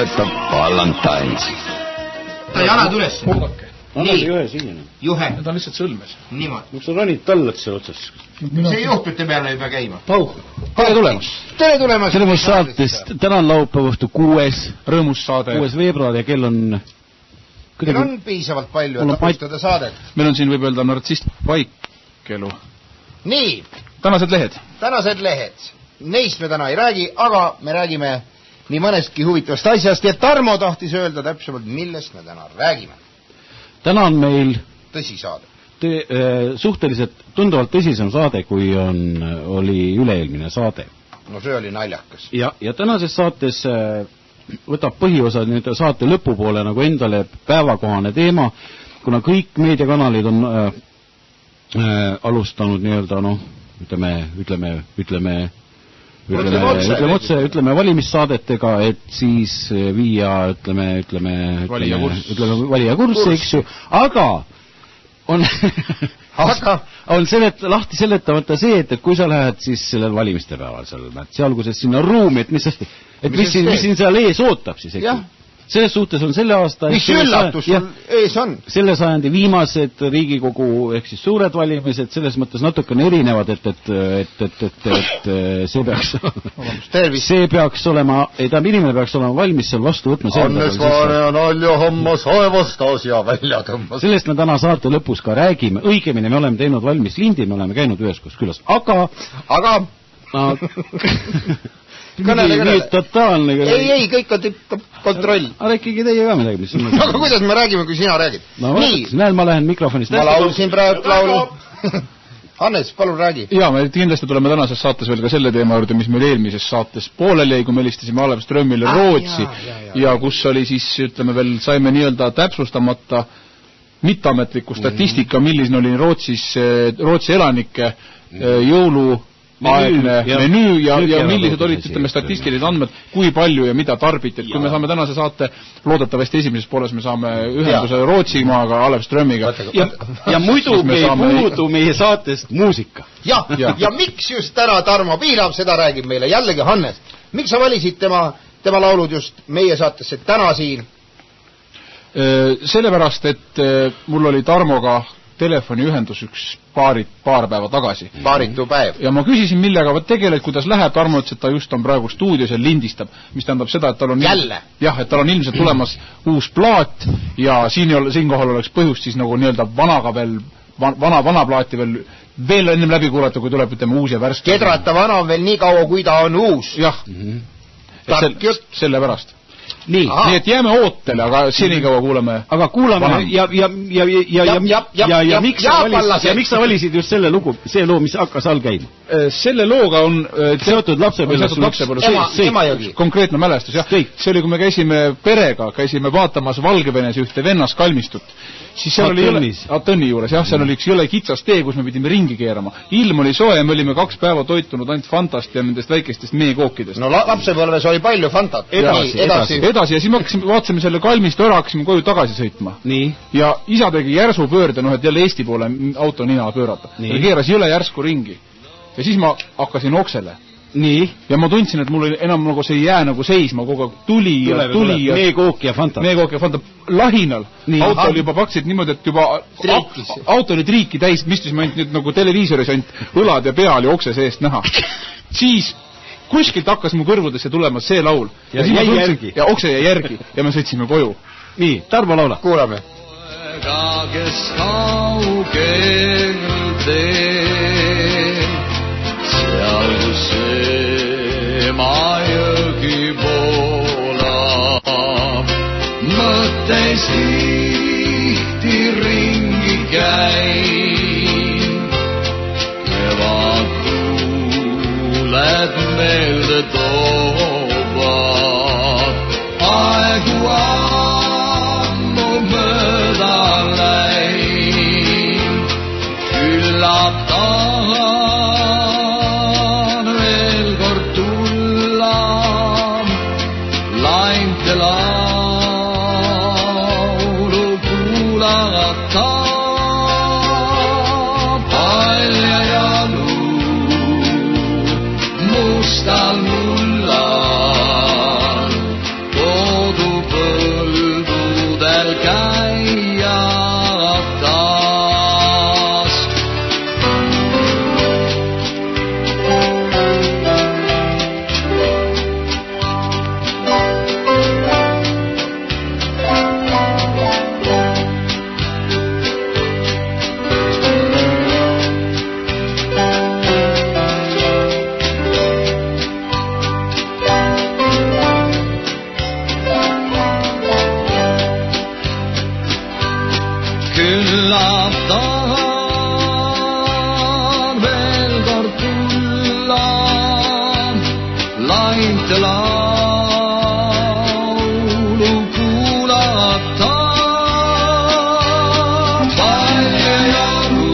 toetab Valentines. Jalad üles. Annagi ühe siia. Juhe. Ta on lihtsalt sõlmes. Niimoodi. Miks sa ronid tallad see otsas? See juhtute peale ei pea käima. Pauh. Tere tulemast. Tere tulemast. Tere saatest. Täna on laupäevõhtu 6. Rõõmus saade. 6. veebruar ja kell on... Meil on piisavalt palju, et alustada saadet. Meil on siin võib öelda nartsist vaikelu. Nii. Tänased lehed. Tänased lehed. Neist me täna ei räägi, aga me räägime nii mõnestki huvitavast asjast ja Tarmo tahtis öelda täpsemalt, millest me täna räägime. Täna on meil tõsisaade. Suhteliselt tunduvalt tõsisem saade, kui oli üle-eelmine saade. No see oli naljakas. Ja tänases saates võtab põhiosa nüüd saate lõpupoole nagu endale päevakohane teema, kuna kõik meediakanalid on alustanud nii-öelda, ütleme valimissaadetega, et siis viia, valija kurssi, eks ju, aga on lahti seletamata see, et kui sa lähed siis sellel valimiste päeval sealguses sinna ruumi, et mis siin seal ees ootab siis, eks ju. Selles suhtes on selle aasta... Mis üllatus sul ees on? Selle sajandi viimased Riigikogu ehk siis suured valimised selles mõttes natukene erinevad, et see peaks olema, inimene peaks olema valmis seal vastu võtma. Hannes Vaare on alja hammas haevastas ja välja tõmbas. Sellest me täna saate lõpus ka räägime. Õigemini me oleme teinud valmis lindi, me oleme käinud üheskoos külas. Aga... Nii totaalne. Ei, kõik on kontroll. Aga ikkagi teie ka midagi. Aga kuidas me räägime, kui sina räägid? Näed, ma lähen mikrofonist. Ma laulsin praegu laulu. Hannes, palun räägi. Jaa, me kindlasti tuleme tänases saates veel ka selle teema juurde, mis meil eelmises saates pooleli jäi, kui me helistasime Alev Strömmile Rootsi ja kus oli siis, ütleme veel, saime nii-öelda täpsustamata mitteametliku statistika, milline oli Rootsi elanike jõulu aegne menüü ja millised olid, ütleme, statistilised andmed, kui palju ja mida tarbiti. Et kui me saame tänase saate, loodetavasti esimeses pooles me saame ühenduse Rootsimaaga, Alev Strömmiga. Ja muidugi ei puudu meie saatest muusika. Ja miks just täna Tarmo Piilav seda räägib meile? Jällegi Hannes, miks sa valisid tema laulud just meie saatesse täna siin? Sellepärast, et mul oli Tarmoga telefoniühendus üks paar päeva tagasi. Paaritu päev. Ja ma küsisin, millega tegeled, kuidas läheb. Tarmo ütles, et ta just on praegu stuudios ja lindistab, mis tähendab seda, et tal on et tal on ilmselt tulemas uus plaat ja siinkohal oleks põhjust siis nagu nii-öelda vanaga veel, vana plaati veel ennem läbi kuulata, kui tuleb, ütleme, uus ja värske. Kedrata vana on veel nii kaua, kui ta on uus. Jah. Selle pärast. Nii et jääme ootele, aga senikaua kuuleme. Aga kuulame ja miks sa valisid just selle lugu, see loo, mis hakkas all käima? Selle looga on seotud lapsepõlves konkreetne mälestus, jah. See oli, kui me käisime vaatamas Valgevenes ühte vennas kalmistut, siis seal oli Tõnni juures, jah, seal oli üks jõle kitsas tee, kus me pidime ringi keerama. Ilm oli soe ja me olime 2 päeva toitunud ainult Fantast ja nendest väikestest meekookidest. No lapsepõlves oli palju Fantat. Edasi ja siis me vaatasime selle kalmistu ära, hakkasime koju tagasi sõitma. Ja isa tegi järsu pöörde, et jälle Eesti poole auto nina pöörata. Ta keeras jõle järsku ringi. Ja siis ma hakkasin oksele. Ja ma tundsin, et mul enam nagu see ei jää nagu seisma, kogu tuli ja meekook ja Fanta lahinal. Auto oli juba paksid niimoodi, et juba auto oli triiki täis, mistusime ainult nüüd nagu televiisoris ainult õlad ja pea oli okse seest näha. Siis kuskilt hakkas mu kõrvudesse tulema see laul ja okse jäi järgi ja me sõitsime koju. Nii, Tarmo laula. Kuulame. Kes kaugel teel seal kus Emajõgi voolab mõttes tihti ringi käin kevad kuuled meelde toovad aegu ammu mööda läinud küllap tahan veel kord tulla lainte laulu kuulata palja jalu mustal mullal toodu käia taas. Küllap tahan veel kord tulla, lainte laulu kuulata. Palju jagu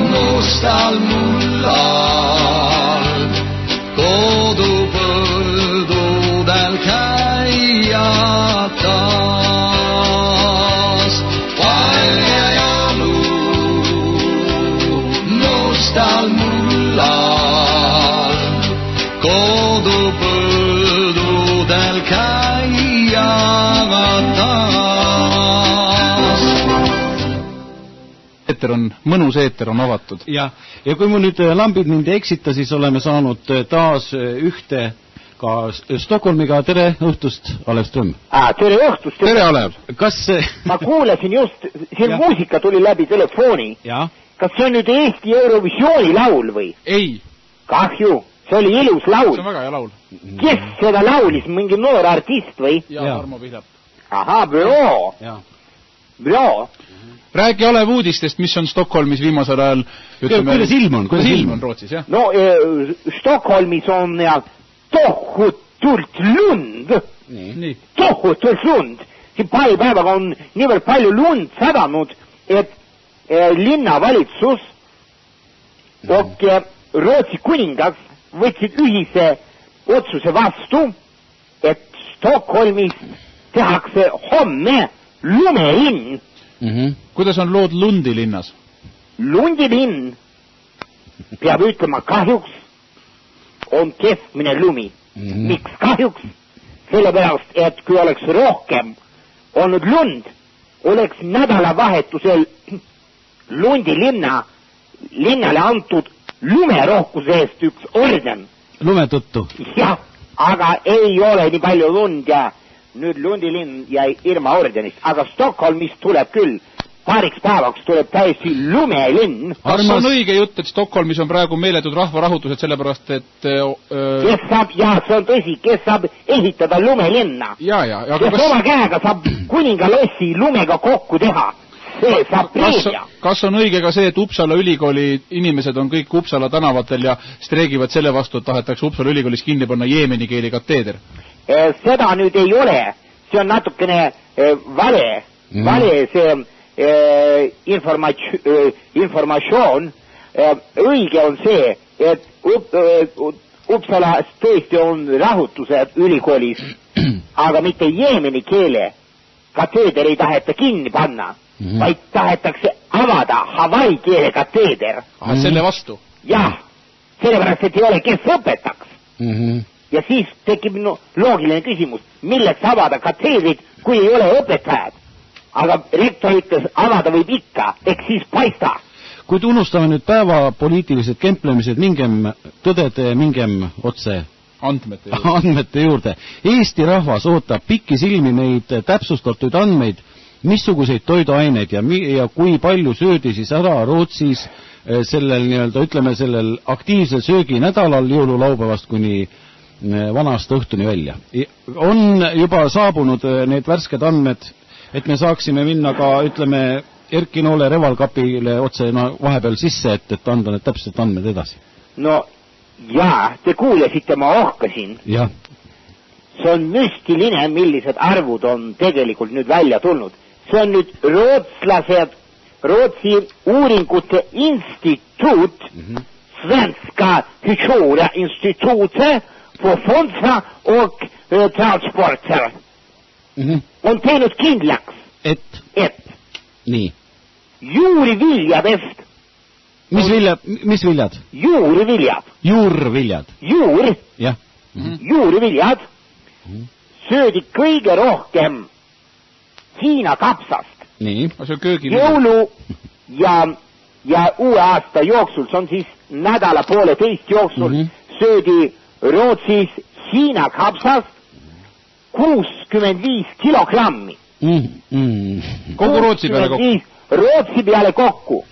mustal mullal, kodupõldudel käia taas. Mustal mullal, kodupõldudel käia taas. Eeter on, mõnus eeter on avatud. Ja kui mu nüüd lambid mind ei eksita, siis oleme saanud taas ühte ka Stockholmiga. Tere õhtust, Alev Ström. Tere õhtust. Tere, Alev. Kas ma kuulasin just, siin muusika tuli läbi telefoni. Ja. Kas see on nüüd Eesti Eurovisiooni laul või? Ei. Kahju, see oli ilus laul. See on väga hea laul. Kes seda laulis, mingi noor artist või? Ja. Tarmo Pihlap. Aha, bro. Bro. Räägi Alev uudistest, mis on Stockholmis viimasel ajal. Kuidas ilm on? Kuidas ilm on Rootsis, jah? No, Stockholmis on tohutult lund. Nii. Tohutult lund. Siin paari päevaga on niivõrd palju lund sadanud, et linnavalitsus ja Rootsi kuningas võtsid ühise otsuse vastu, et Stockholmis tehakse homme lumelinn. Kuidas on lood Lundi linnas? Lundi linn, peab ütlema kahjuks, on keskmine lumi. Miks kahjuks? Sellepärast, et kui oleks rohkem olnud lund, oleks nädalavahetusel Lundi linnale antud lumerohkuse eest üks orden. Lume tõttu? Jah, aga ei ole nii palju lund ja nüüd Lundi linn jäi ilma ordenist. Aga Stockholmis tuleb küll, paariks päevaks tuleb täiesti lumelinn. Kas on õige jutt, et Stockholmis on praegu meeletud rahvarahutused sellepärast, et... Kes saab, jah, see on tõsi, kes saab ehitada lumelinna. Kes oma käega saab kuningalossi lumega kokku teha. See saab preemia. Kas on õige ka see, et Uppsala ülikooli inimesed on kõik Uppsala tänavatel ja streigivad selle vastu, et tahetakse Uppsala ülikoolis kinni panna jeemeni keeli kateeder? Seda nüüd ei ole. See on natukene vale see informatsioon. Õige on see, et Uppsalas tõesti on rahutused ülikoolis, aga mitte jeemeni keele kateeder ei taheta kinni panna. Vaid tahetakse avada Hawaii keele kateeder. Selle vastu? Jah, sellepärast, et ei ole kes õpetaks. Ja siis tekib loogiline küsimus, milleks avada kateedrid, kui ei ole õpetajad. Aga rektor ütles, avada võib ikka, eks siis paista. Kuid unustame nüüd päeva poliitilised kemplemised, mingem tõdede, mingem otse andmete juurde. Eesti rahvas ootab pikisilmi neid täpsustatud andmeid, missuguseid toiduaineid ja kui palju söödi siis ära Rootsis sellel nii-öelda, ütleme sellel aktiivsel sööginädalal jõululaupäevast kuni vanaasta õhtuni välja. On juba saabunud need värsked andmed, et me saaksime minna ka, ütleme, Erki Noole Revalkapile otse vahepeal sisse, et anda need täpselt andmed edasi. No jaa, te kuulesite, ma ohkasin. Jah. See on müstiline, millised arvud on tegelikult nüüd välja tulnud. See on nüüd Rootsi uuringute instituut, Svenska Historia-institutet för Fonsa och transporter. On teinud kindlaks, et nii. Juuriviljadest. Mis viljad? Juuriviljad. Juurviljad. Juuriviljad söödi kõige rohkem Hiina kapsast. Nii. See on köögi. Jõulu ja uue aasta jooksul, see on siis nädala pooleteist jooksul, söödi Rootsis Hiina kapsast 65 kilogrammi. Kogu Rootsi peale kokku. Rootsi peale kokku.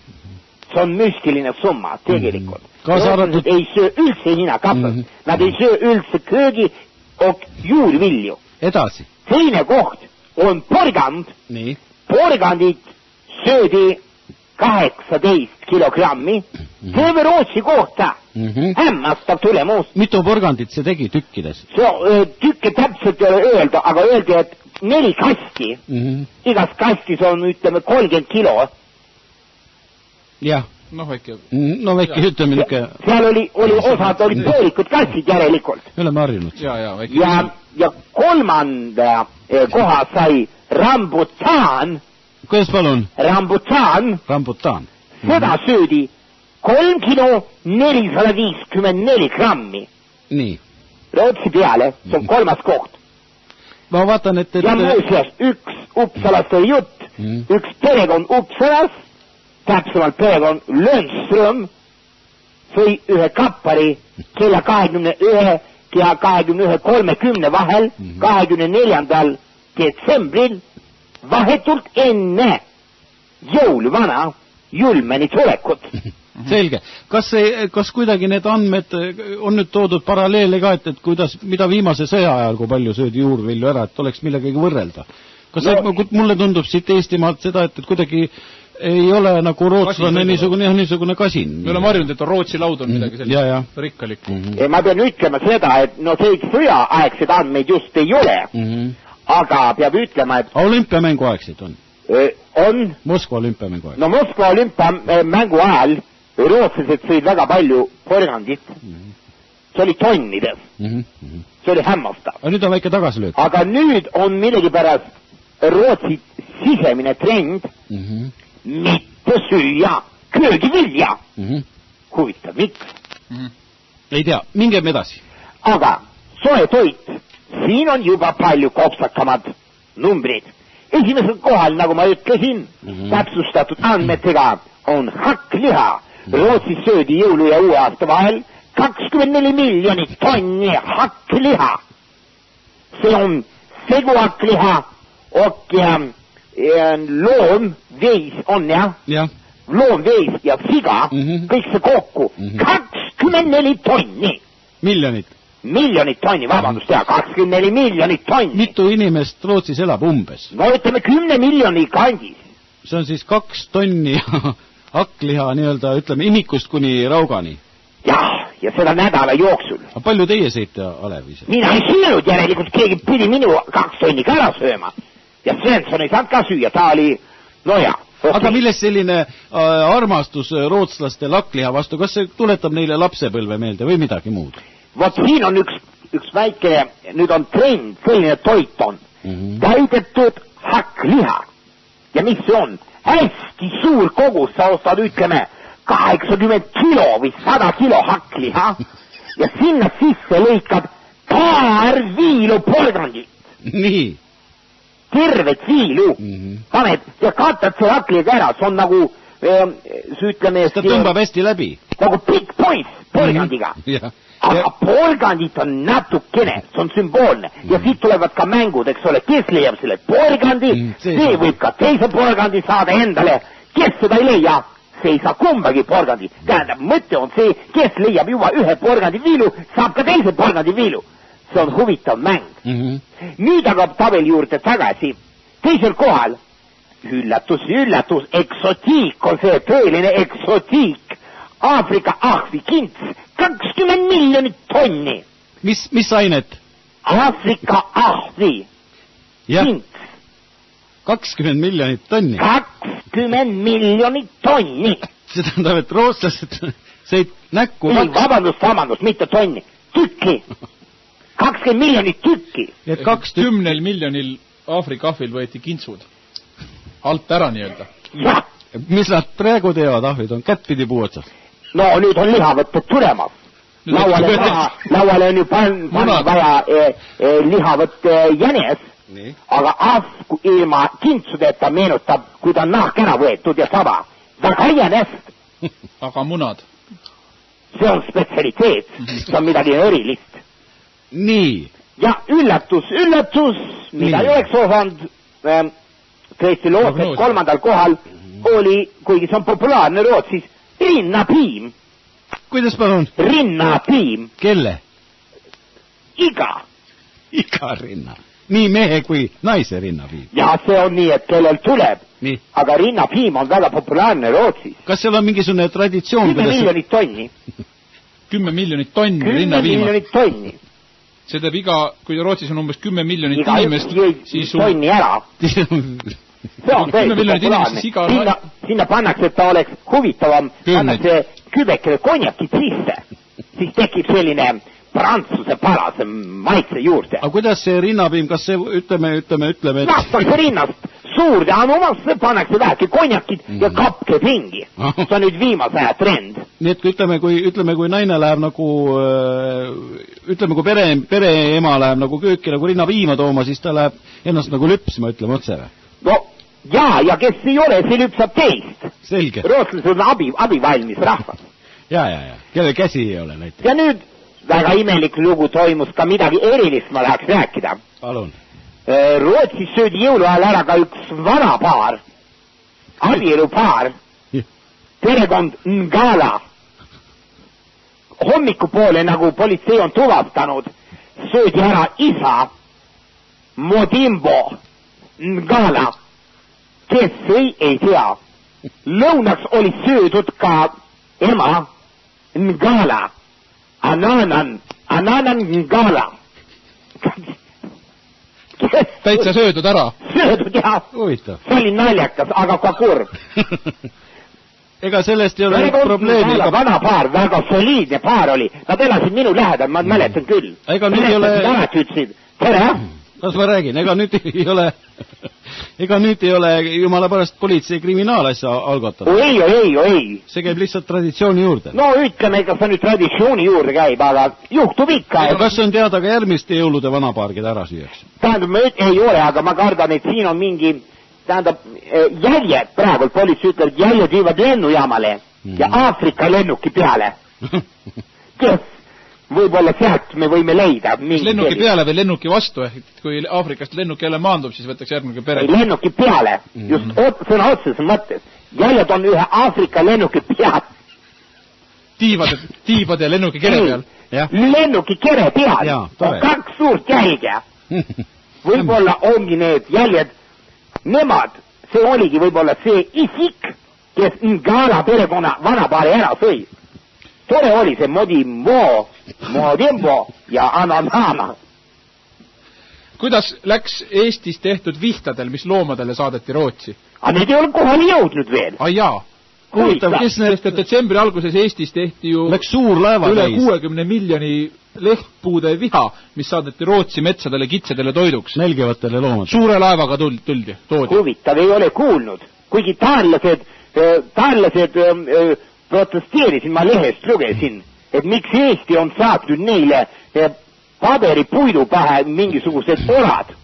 See on müstiline summa tegelikult. Rootsid ei söö üldse Hiina kapsast. Nad ei söö üldse köögi juurvilju. Edasi. Teine koht on porgand. Nii. Porgandid söödi 18 kilogrammi. Teeme Rootsi kohta. Hämmastab tulemus. Mitu porgandit see tegi tükkides? Tükke täpselt ei ole öelda, aga öeldi, et 4 kasti. Igas kastis on, ütleme, 30 kilo. Jah. No väike, ütleme niuke. Seal oli osad olid poolikud kastid järelikult. Me oleme harjunud. Ja kolmanda koha sai rambutaan. Kuidas palun? Rambutaan. Seda söödi 3 kilo 454 grammi. Nii. Rootsi peale, see on kolmas koht. Ma vaatan, et... Ja muuseas, üks Uppsalast oli jutt, üks perekond Uppsalas, täpsemalt perekond Lönnström, sõi ühe kappari kella 21 ja 21.30 vahel 24. detsembril vahetult enne jõuluvana julmeni tulekut. Selge. Kas kuidagi need andmed on nüüd toodud paralleele ka, et kuidas, mida viimase sõja ajal, kui palju söödi juurvilju ära, et oleks millegagi võrrelda? Kas mulle tundub siit Eestimaalt seda, et kuidagi ei ole nagu rootslane niisugune kasin? Me oleme harjunud, et on Rootsi laud on midagi sellist rikkalik. Ma pean ütlema seda, et see sõjaaegseid andmeid just ei ole, aga peab ütlema, et... Olümpiamängu aegseid on? On. Moskva olümpiamängu ajal. No Moskva olümpiamängu ajal rootslased sõid väga palju porgandit. See oli tonnides. See oli hämmastav. Aga nüüd on väike tagasilöök. Aga nüüd on millegipärast Rootsi sisemine trend mitte süüa köögivilja. Huvitav, miks? Ei tea, mingem edasi. Aga soe toit, siin on juba palju kopsakamad numbrid. Esimesel kohal, nagu ma ütlesin, täpsustatud andmetega on hakkliha. Rootsis söödi jõulu ja uue aasta vahel 24 miljonit tonni hakkliha. See on seguhakkliha loomveis on loomveis ja siga, kõik see kokku 24 tonni. Miljonit tonni, vabandust, 24 miljonit tonni. Mitu inimest Rootsis elab umbes? No ütleme 10 miljoni kandis. See on siis 2 tonni hakkliha nii-öelda, ütleme, imikust kuni raugani. Jah, ja seda nädala jooksul. Aga palju teie sõite, Alev ise? Mina ei söönud, järelikult keegi pidi minu 2 tonni ka ära sööma. Ja Svensson ei saanud ka süüa, ta oli, no ja. Aga millest selline armastus rootslaste hakkliha vastu, kas see tuletab neile lapsepõlve meelde või midagi muud? Vot siin on üks väike, nüüd on trend, selline toit on. Täidetud hakkliha. Ja mis see on? Hästi suur kogus, sa ostad, ütleme, 80 kilo või 100 kilo hakkliha ja sinna sisse lõikad paar viilu porgandit. Nii. Tervet viilu. Paned ja katad see hakkliga ära, see on nagu, ütleme... Ta tõmbab hästi läbi. Nagu pikk poiss porgandiga. Aga porgandit on natukene, see on sümboolne. Ja siit tulevad ka mängud, eks ole, kes leiab selle porgandi, see võib ka teise porgandi saada endale. Kes seda ei leia, see ei saa kumbagi porgandi. Tähendab, mõte on see, kes leiab juba ühe porgandi viilu, saab ka teise porgandi viilu. See on huvitav mäng. Nüüd aga tabeli juurde tagasi. Teisel kohal, üllatus, eksotiik on see tõeline eksotiik. Aafrika ahvikints, 20 miljonit tonni. Mis ainet? Aafrika ahvi. Kints. 20 miljonit tonni? 20 miljonit tonni. See tähendab, et rootslased sõid näkku... Ei, vabandust, mitte tonni. Tükki. 20 miljonit tükki. 10 miljonil Aafrika ahvil võeti kintsud. Alt ära nii-öelda. Jah. Mis nad praegu teevad, ahvid on kättpidi puu otsas? No nüüd on lihavõtted tulemas. Lauale on ju panna vaja lihavõtt jänes aga ahv ilma kintsudeta meenutab, kui ta on nahk ära võetud ja saba. Väga jäänest. Aga munad? See on spetsialiteet. See on midagi erilist. Nii. Ja üllatus, mida ei oleks osanud tõesti lood, et 3. kohal oli, kuigi see on populaarne Rootsis, rinnapiim. Kuidas palun? Rinnapiim. Kelle? Iga rinna. Nii mehe kui naise rinnapiim. Ja see on nii, et kellel tuleb. Nii. Aga rinnapiim on väga populaarne Rootsis. Kas seal on mingisugune traditsioon? 10 miljonit tonni. 10 miljonit tonni 10 rinnapiima. Miljonit tonni. See teeb kui Rootsis on umbes 10 miljonit inimest, siis tonni ära. See on täiesti populaarne. Sinna pannakse, et ta oleks huvitavam, pannakse kübekele konjakit sisse. Siis tekib selline prantsuse palase maitse juurde. Aga kuidas see rinnapiim, kas see, ütleme, et... Lastakse rinnast suurde anumasse, pannakse vähki konjakid ja kapke pingi. See on nüüd viimase aja trend. Nii et ütleme, kui naine läheb nagu, ütleme, kui pere ema läheb nagu kööki nagu rinnapiima tooma, siis ta läheb ennast nagu lüpsma, ütleme otse või? No, ja kes ei ole, see lüpsab teist. Selge. Rootslased on abivalmis rahvas. Ja. Kelle käsi ei ole näiteks. Ja nüüd väga imelik lugu toimus, ka midagi erilist ma läheks rääkida. Palun. Rootsis söödi jõuluajal ära ka üks vana paar, abielupaar, perekond Ngala. Hommikupoole, nagu politsei on tuvastanud, söödi ära isa Modimbo Ngala, kes ei tea. Lõunaks oli söödud ka ema Ngala, Ananan Ngala. Täitsa söödud ära? Söödud, jah. Huvitav. See oli naljakas, aga ka kurb. Ega sellest ei ole probleemi. Vana paar, väga soliidne paar oli. Nad elasid minu lähedal, ma mäletan küll. Ega nüüd ei ole... Tere! Kas ma räägin? Ega nüüd ei ole jumala pärast politsei kriminaalasja algatada. Ei. See käib lihtsalt traditsiooni juurde. No ütleme, ega see nüüd traditsiooni juurde käib, aga juhtub ikka. Ja kas on teada ka järgmiste jõulude vanapaar, keda ära süüaks? Tähendab, ei ole, aga ma kardan, et siin on mingi, tähendab, jäljed praegu, politsei ütleb, et jäljed viivad lennujaamale ja Aafrika lennuki peale. Kes? Võib-olla sealt me võime leida. Lennuki peale või lennuki vastu, et kui Aafrikast lennuk jälle maandub, siis võtaks järgmine pere. Lennuki peale, just sõna otseses mõttes. Jäljed on ühe Aafrika lennuki peal. Tiibade lennuki kere peal. Lennuki kere peal on 2 suurt jälge. Võib-olla ongi need jäljed, nemad, see oligi võib-olla see isik, kes Ngala perekonna vanapaari ära sõi. Tore oli see Modimbo ja Ananana. Kuidas läks Eestis tehtud vihtadel, mis loomadele saadeti Rootsi? Aga need ei ole kohale jõudnud veel. Jaa. Huvitav, kes need... Detsembri alguses Eestis tehti ju... Läks suur laeva üle 60 miljoni lehtpuude viha, mis saadeti Rootsi metsadele, kitsedele toiduks. Nälgivatele loomadele. Suure laevaga toodi. Huvitav, ei ole kuulnud. Kuigi taanlased protesteerisin, ma lehest lugesin, et miks Eesti on saatnud neile paberipuidu pähe mingisugused orad,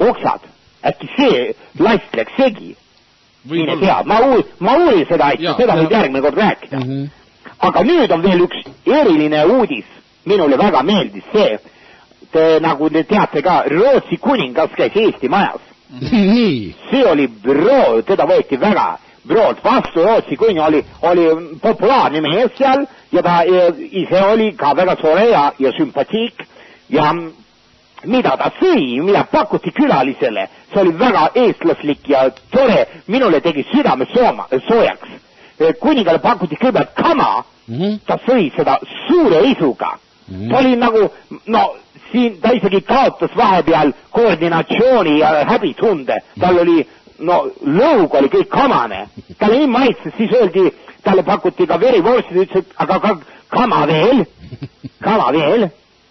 oksad. Äkki see last läks segi. Mine tea, ma uurin seda, et seda võib järgmine kord rääkida. Aga nüüd on veel üks eriline uudis. Minule väga meeldis see, nagu te teate ka, Rootsi kuningas käis Eesti majas. See oli bro, teda võeti väga brood vastu, Rootsi kuninga oli populaarne mees seal ja ta ise oli ka väga tore ja sümpatiik ja mida ta sõi, mida pakuti külalisele, see oli väga eestlaslik ja tore, minule tegi südame soojaks. Kuningale pakuti kõigepealt kama, ta sõi seda suure isuga. Ta oli nagu, siin ta isegi kaotas vahepeal koordinatsiooni ja häbitunde, tal oli lõug oli kõik kamane. Talle nii maitses, siis öeldi, talle pakuti ka verivorsti, ta ütles, et aga kama veel.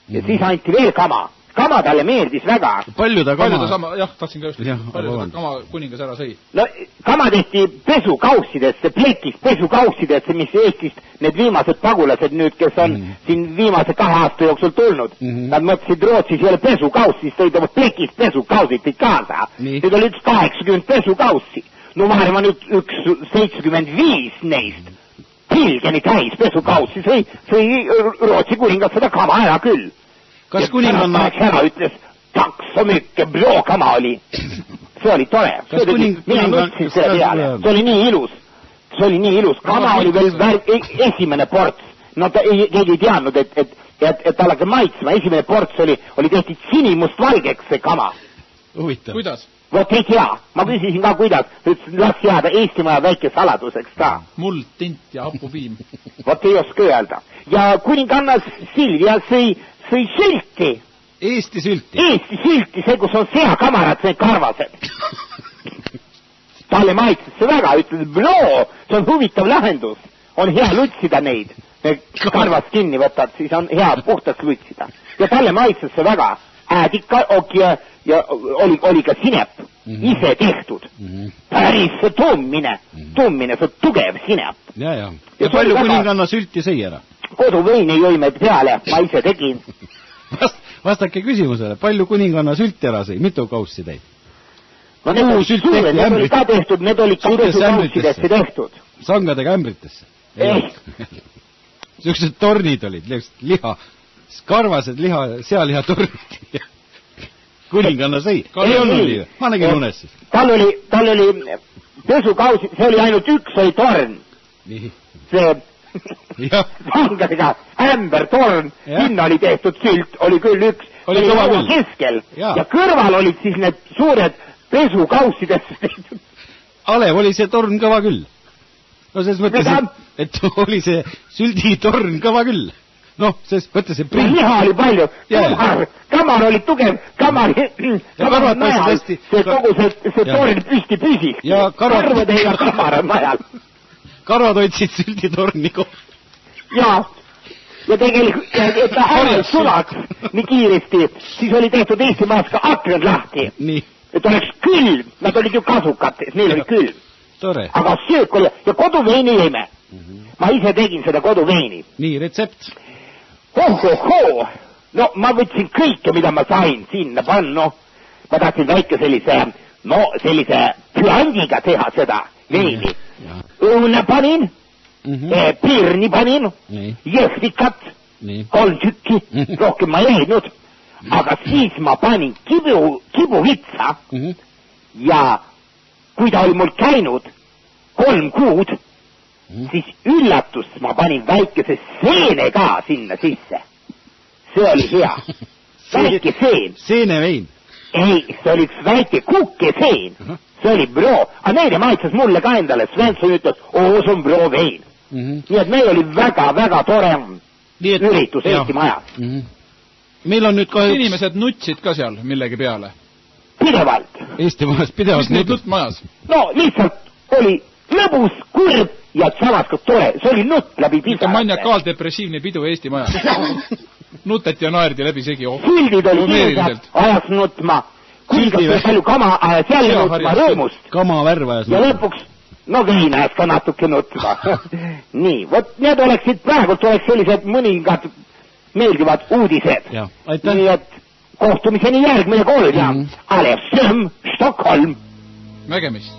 Ja siis anti veel kama. kama talle meeldis väga. Palju ta sama, jah, tahtsin ka just, palju ta kama kuningas ära sõi. No kama tehti pesukaussidesse, plekist pesukaussidesse, mis Eestist need viimased pagulased nüüd, kes on siin viimase 2 aasta jooksul tulnud. Nad mõtlesid Rootsis ei ole pesukaussi, siis tõid oma plekist pesukausid tõid kaasa. Nüüd oli 80 pesukaussi. No ma arvan nüüd 75 neist pilgeni täis pesukaussi sõi Rootsi kuningas seda kama ära küll. Kas kuninganna ära ütles takso mükke kama oli. See oli tore. Mina mõtlesin selle peale. See oli nii ilus. Kama oli veel esimene ports. No keegi ei teadnud, et talle maitsma. Esimene ports oli tehtud sinimust valgeks see kama. Huvitav. Kuidas? Vot ei tea. Ma küsisin ka kuidas. Ütlesin, las jääda Eestimaa väike saladuseks ka. Muld, tint ja hapupiim. Vot ei oska öelda. Ja kuninganna Silvia sõi sülti. Eesti sülti, see kus on seakamarad, see karvased. Talle maitses see väga, ütles, see on huvitav lahendus. On hea lutsida neid. Karvast kinni võtad, siis on hea puhtaks lutsida. Ja talle maitses see väga. Äädika ja oli ka sinep. Ise tehtud. Päris see tummine, see tugev sinep. Ja palju kuninganna sülti sõi ära? Koduveini jõime peale, ma ise tegin. Vastake küsimusele, palju kuninganna sülti ära sõi, mitu kaussi teid? No need oli ka tehtud, need olid ka kaussidesse tehtud. Sangadega ämbritesse? Ei. Siuksed tornid olid, liha, karvased liha, sealiha tornid. Kuninganna sõi? Ei olnud nii, ma nägin unes siis. Tal oli pesukausi, see oli ainult üks, oli torn. See sangadega ämbertorn, sinna oli tehtud sült, oli küll üks, oli keskel ja kõrval olid siis need suured pesukausidesse tehtud. Alev, oli see torn kõva küll? No selles mõttes, et oli see sülditorn kõva küll. Noh, selles mõttes see prill. Liha oli palju, kamar oli tugev, kamar najal, see kogu see torn püsis, karvade ja kamar on najal. Karvad hoidsid sülditorni koht. Ja tegelikult, et ta hääled sulaks nii kiiresti, siis oli tehtud Eestimaas ka aknad lahti. Et oleks külm, nad olid ju kasukates, neil oli külm. Aga söök oli, ja koduveini jõime. Ma ise tegin seda koduveini. Nii, retsept? No ma võtsin kõike, mida ma sain sinna panna. Ma tahtsin väike sellise püandiga teha seda veini. Õuna panin, pirni panin, jõhvikat, 3 tükki, rohkem ma ei leidnud, aga siis ma panin kibuvitsa ja kui ta oli mul käinud 3 kuud, siis üllatus ma panin väikese seene ka sinna sisse. See oli hea. Väike seen. Seenevein? Ei, see oli üks väike kukeseen. See oli broo, aga neile maitses mulle ka endale. Svensson ütles, see on broo vein. Nii et meil oli väga tore üritus Eesti majas. Meil on nüüd ka inimesed nutsid ka seal millegi peale. Pidevalt. Eesti majas pidevalt nutt majas. No lihtsalt oli lõbus, kurb ja samas ka tore. See oli nutt läbi pidevalt. See on maniakaal-depressiivne pidu Eesti majas. Nuteti ja naerdi läbi segi. Süldid oli süüsad, ajas nutma. Kuingas palju kama ajas jälle nutma rõõmust. Kama värvajas nutma. Ja lõpuks, no vein ajas ka natuke nutma. Nii, vot need oleksid praegult oleks sellised mõningad meeldivad uudised. Nii et kohtumiseni järgmine kord ja Alev Söm, Stockholm. Nägemist.